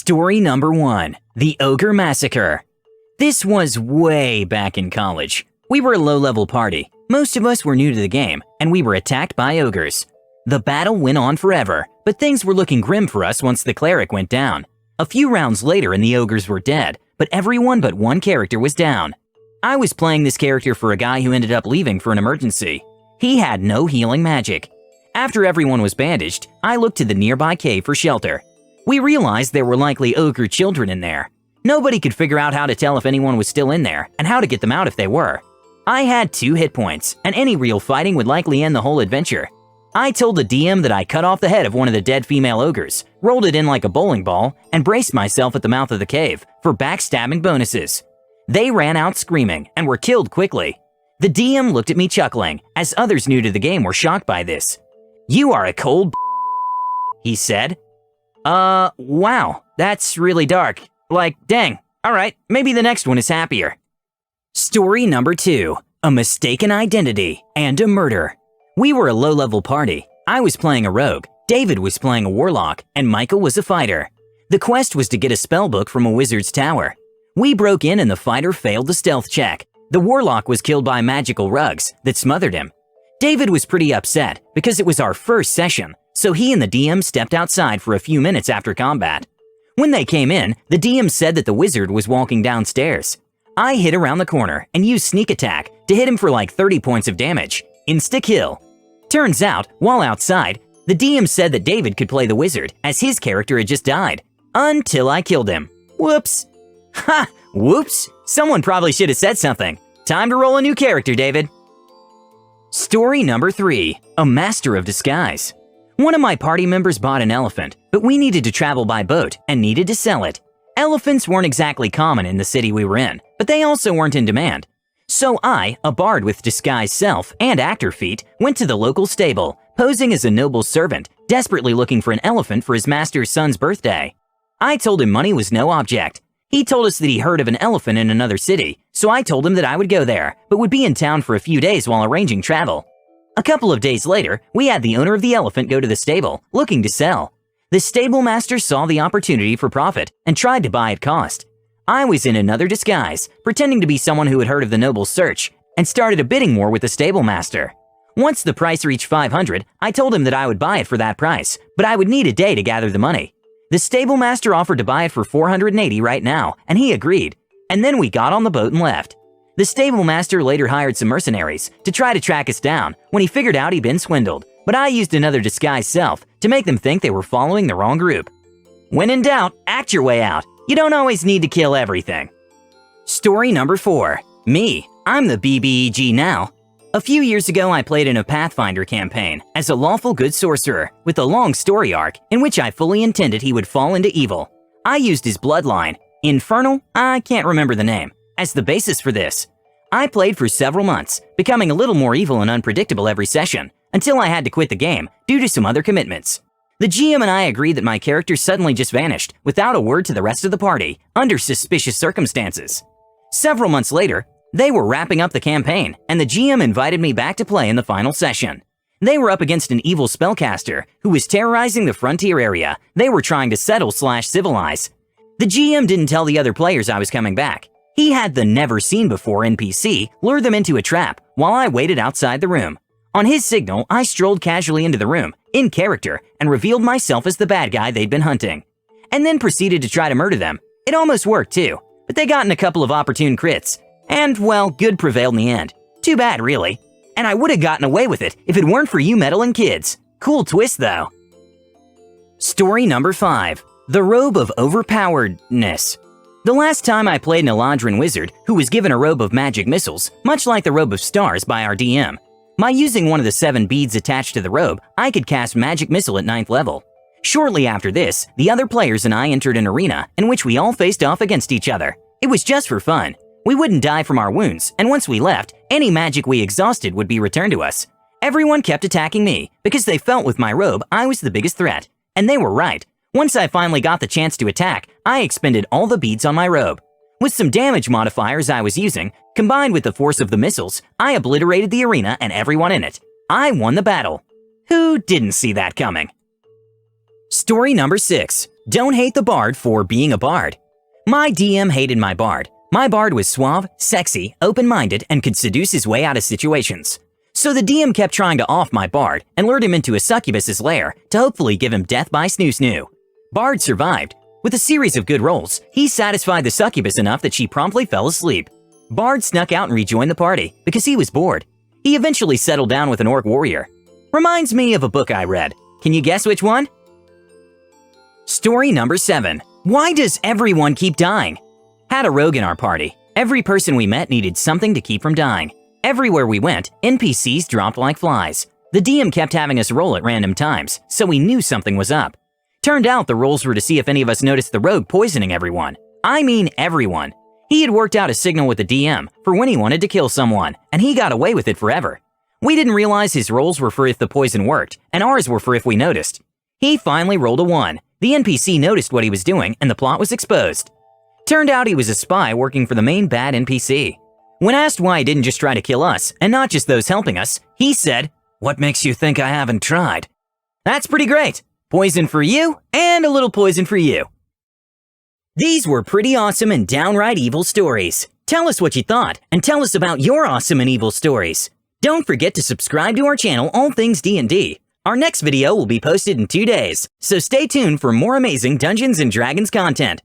Story number 1. The Ogre Massacre. This was way back in college. We were a low-level party. Most of us were new to the game, and we were attacked by ogres. The battle went on forever, but things were looking grim for us once the cleric went down. A few rounds later and the ogres were dead, but everyone but one character was down. I was playing this character for a guy who ended up leaving for an emergency. He had no healing magic. After everyone was bandaged, I looked to the nearby cave for shelter. We realized there were likely ogre children in there. Nobody could figure out how to tell if anyone was still in there and how to get them out if they were. I had 2 hit points, and any real fighting would likely end the whole adventure. I told the DM that I cut off the head of one of the dead female ogres, rolled it in like a bowling ball, and braced myself at the mouth of the cave for backstabbing bonuses. They ran out screaming and were killed quickly. The DM looked at me chuckling, as others new to the game were shocked by this. "You are a cold he said. Wow, that's really dark. Like, dang, alright, maybe the next one is happier." Story number 2. A mistaken identity and a murder. We were a low-level party. I was playing a rogue, David was playing a warlock, and Michael was a fighter. The quest was to get a spellbook from a wizard's tower. We broke in and the fighter failed the stealth check. The warlock was killed by magical rugs that smothered him. David was pretty upset because it was our first session, so he and the DM stepped outside for a few minutes after combat. When they came in, the DM said that the wizard was walking downstairs. I hid around the corner and used sneak attack to hit him for like 30 points of damage. Insta-kill. Turns out, while outside, the DM said that David could play the wizard as his character had just died. Until I killed him. Whoops. Ha! Whoops! Someone probably should have said something. Time to roll a new character, David. Story number 3. A Master of Disguise. One of my party members bought an elephant, but we needed to travel by boat and needed to sell it. Elephants weren't exactly common in the city we were in, but they also weren't in demand. So I, a bard with disguised self and actor feat, went to the local stable, posing as a noble servant, desperately looking for an elephant for his master's son's birthday. I told him money was no object. He told us that he heard of an elephant in another city, so I told him that I would go there, but would be in town for a few days while arranging travel. A couple of days later, we had the owner of the elephant go to the stable, looking to sell. The stable master saw the opportunity for profit and tried to buy at cost. I was in another disguise, pretending to be someone who had heard of the noble's search, and started a bidding war with the stable master. Once the price reached 500, I told him that I would buy it for that price, but I would need a day to gather the money. The stable master offered to buy it for 480 right now, and he agreed. And then we got on the boat and left. The stable master later hired some mercenaries to try to track us down when he figured out he'd been swindled, but I used another disguised self to make them think they were following the wrong group. When in doubt, act your way out. You don't always need to kill everything. Story number 4. Me. I'm the BBEG now. A few years ago, I played in a Pathfinder campaign as a lawful good sorcerer with a long story arc in which I fully intended he would fall into evil. I used his bloodline, Infernal, I can't remember the name, as the basis for this. I played for several months, becoming a little more evil and unpredictable every session, until I had to quit the game due to some other commitments. The GM and I agreed that my character suddenly just vanished without a word to the rest of the party under suspicious circumstances. Several months later, they were wrapping up the campaign, and the GM invited me back to play in the final session. They were up against an evil spellcaster who was terrorizing the frontier area they were trying to settle/civilize. The GM didn't tell the other players I was coming back. He had the never-seen-before NPC lure them into a trap while I waited outside the room. On his signal, I strolled casually into the room, in character, and revealed myself as the bad guy they'd been hunting. And then proceeded to try to murder them. It almost worked too, but they got in a couple of opportune crits. And, well, good prevailed in the end. Too bad, really. And I would have gotten away with it if it weren't for you meddling kids. Cool twist, though. Story number 5. The Robe of Overpoweredness. The last time I played an Eladrin wizard who was given a robe of magic missiles, much like the Robe of Stars by our DM. By using one of the 7 beads attached to the robe, I could cast magic missile at 9th level. Shortly after this, the other players and I entered an arena in which we all faced off against each other. It was just for fun. We wouldn't die from our wounds, and once we left, any magic we exhausted would be returned to us. Everyone kept attacking me because they felt with my robe I was the biggest threat. And they were right. Once I finally got the chance to attack, I expended all the beads on my robe. With some damage modifiers I was using, combined with the force of the missiles, I obliterated the arena and everyone in it. I won the battle. Who didn't see that coming? Story number 6. Don't hate the bard for being a bard. My DM hated my bard. My bard was suave, sexy, open-minded, and could seduce his way out of situations. So the DM kept trying to off my bard and lured him into a succubus's lair to hopefully give him death by snoo-snoo. Bard survived. With a series of good rolls, he satisfied the succubus enough that she promptly fell asleep. Bard snuck out and rejoined the party because he was bored. He eventually settled down with an orc warrior. Reminds me of a book I read. Can you guess which one? Story number 7. Why does everyone keep dying? Had a rogue in our party. Every person we met needed something to keep from dying. Everywhere we went, NPCs dropped like flies. The DM kept having us roll at random times, so we knew something was up. Turned out the rolls were to see if any of us noticed the rogue poisoning everyone. I mean everyone. He had worked out a signal with the DM for when he wanted to kill someone, and he got away with it forever. We didn't realize his rolls were for if the poison worked, and ours were for if we noticed. He finally rolled a 1. The NPC noticed what he was doing, and the plot was exposed. Turned out he was a spy working for the main bad NPC. When asked why he didn't just try to kill us, and not just those helping us, he said, "What makes you think I haven't tried?" That's pretty great. Poison for you, and a little poison for you. These were pretty awesome and downright evil stories. Tell us what you thought, and tell us about your awesome and evil stories. Don't forget to subscribe to our channel, All Things D&D. Our next video will be posted in 2 days, so stay tuned for more amazing Dungeons & Dragons content.